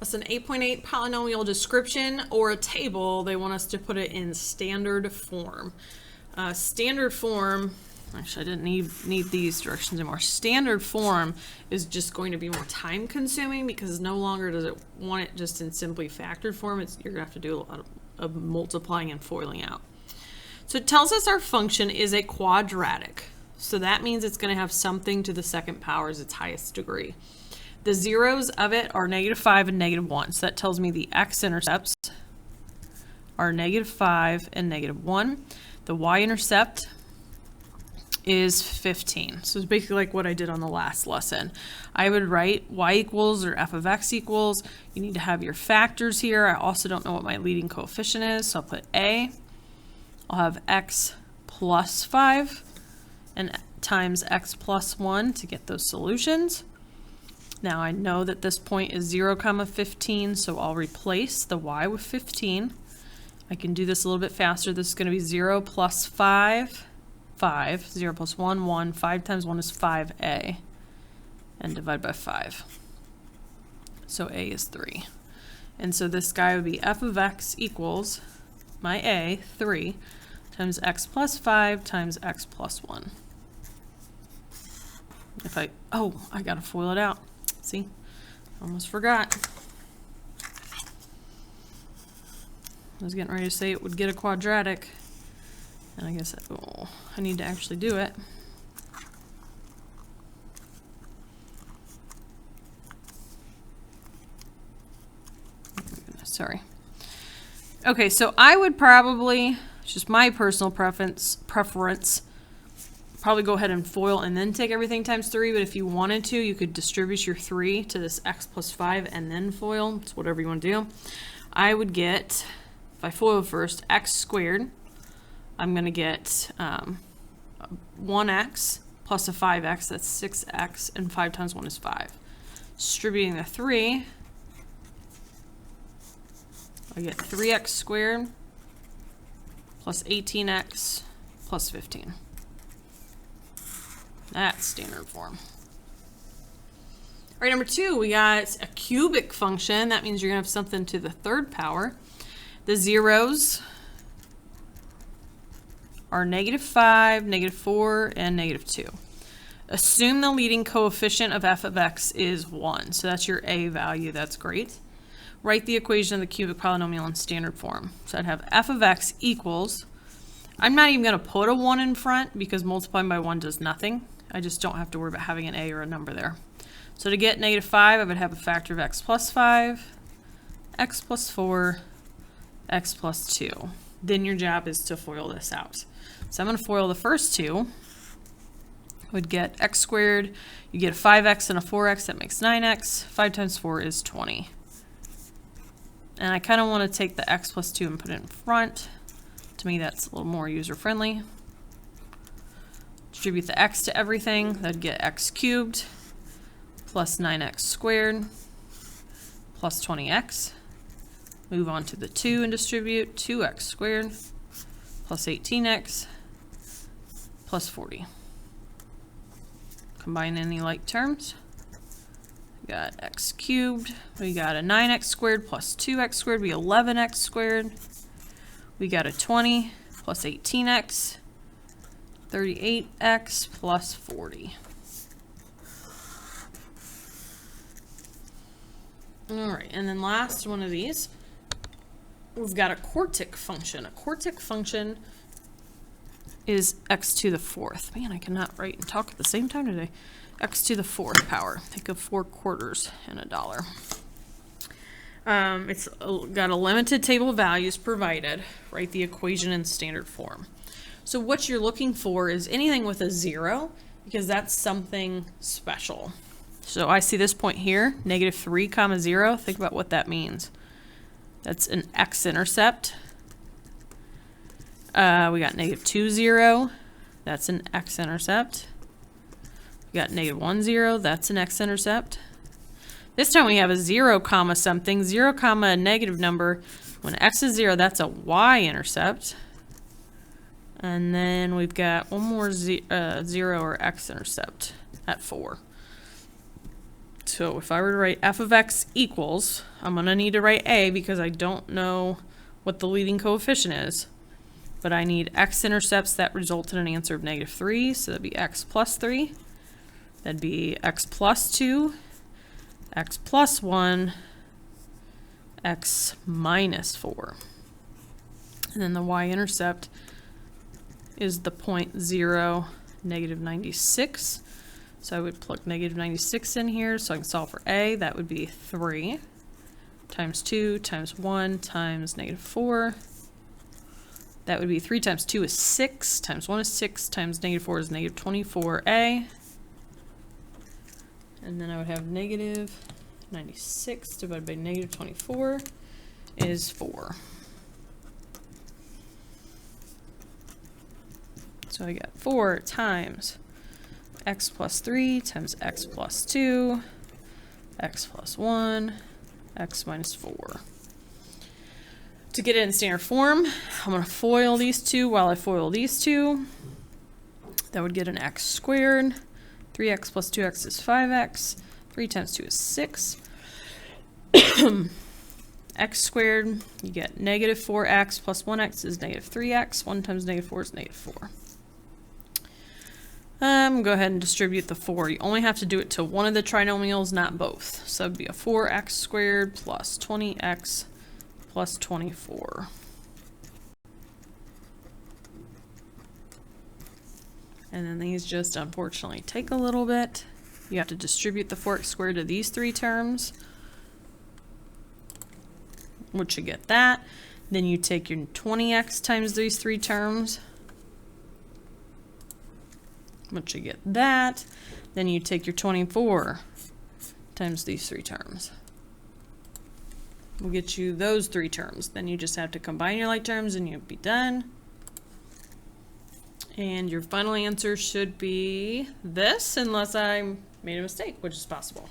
That's an 8.8 polynomial description or a table. They want us to put it in standard form. Standard form, actually I didn't need these directions anymore. Standard form is just going to be more time consuming because no longer does it want it just in simply factored form. You're going to have to do a lot of multiplying and foiling out. So it tells us our function is a quadratic. So that means it's going to have something to the second power as its highest degree. The zeros of it are -5 and -1. So that tells me the x-intercepts are -5 and -1. The y-intercept is 15. So it's basically like what I did on the last lesson. I would write y equals or f of x equals. You need to have your factors here. I also don't know what my leading coefficient is, so I'll put a. I'll have x plus 5 and times x plus 1 to get those solutions. Now I know that this point is 0, 15, so I'll replace the y with 15. I can do this a little bit faster. This is going to be 0 plus 5, 5. 0 plus 1, 1. 5 times 1 is 5a. And divide by 5. So a is 3. And so this guy would be f of x equals my a, 3, times x plus 5 times x plus 1. If I gotta FOIL it out. See, almost forgot. I was getting ready to say it would get a quadratic, and I guess I need to actually do it. Oh my goodness, sorry. Okay, so I would probably, it's just my personal preference, probably go ahead and FOIL and then take everything times 3, but if you wanted to, you could distribute your 3 to this x plus 5 and then FOIL. It's whatever you want to do. I would get, if I FOIL first, x squared. I'm going to get 1x plus a 5x, that's 6x, and 5 times 1 is 5. Distributing the 3, I get 3x squared plus 18x plus 15. That's standard form. All right, number 2, we got a cubic function. That means you're going to have something to the third power. The zeros are -5, -4, and -2. Assume the leading coefficient of f of x is 1. So that's your a value. That's great. Write the equation of the cubic polynomial in standard form. So I'd have f of x equals, I'm not even going to put a 1 in front because multiplying by 1 does nothing. I just don't have to worry about having an a or a number there. So to get -5, I would have a factor of x plus 5, x plus 4, x plus 2. Then your job is to FOIL this out. So I'm going to FOIL the first two. Would get x squared, you get a 5x and a 4x, that makes 9x. 5 times 4 is 20. And I kind of want to take the x plus 2 and put it in front. To me, that's a little more user-friendly. Distribute the x to everything. That'd get x cubed plus 9x squared plus 20x. Move on to the 2 and distribute 2x squared plus 18x plus 40. Combine any like terms. We got x cubed. We got a 9x squared plus 2x squared. We 11x squared. We got a 20 plus 18x. 38x plus 40. All right, and then last one of these, we've got a quartic function. A quartic function is x to the 4th. Man, I cannot write and talk at the same time today. X to the 4th power. Think of 4 quarters in a dollar. It's got a limited table of values provided. Write the equation in standard form. So what you're looking for is anything with a 0, because that's something special. So I see this point here, -3, 0. Think about what that means. That's an x-intercept. We got -2, 0. That's an x-intercept. We got -1, 0. That's an x-intercept. This time we have a 0, something. 0, a negative number. When x is 0, that's a y-intercept. And then we've got one more 0 or x-intercept at 4. So if I were to write f of x equals, I'm going to need to write a because I don't know what the leading coefficient is. But I need x-intercepts that result in an answer of -3, so that'd be x plus 3. That'd be x plus 2, x plus 1, x minus 4. And then the y-intercept is the point 0, -96. So I would plug -96 in here so I can solve for a. That would be 3 times 2 times 1 times -4. That would be 3 times 2 is 6, times 1 is 6, times -4 is -24a. And then I would have -96 divided by -24 is 4. So I get 4 times x plus 3 times x plus 2, x plus 1, x minus 4. To get it in standard form, I'm going to FOIL these two while I FOIL these two. That would get an x squared. 3x plus 2x is 5x. 3 times 2 is 6. X squared, you get -4x plus 1x is -3x. 1 times -4 is -4. Go ahead and distribute the 4. You only have to do it to one of the trinomials, not both. So it would be a 4x squared plus 20x plus 24. And then these just unfortunately take a little bit. You have to distribute the 4x squared to these three terms, which you get that. Then you take your 20x times these three terms, which you get that. Then you take your 24 times these three terms. We'll get you those three terms. Then you just have to combine your like terms and you'll be done. And your final answer should be this, unless I made a mistake, which is possible.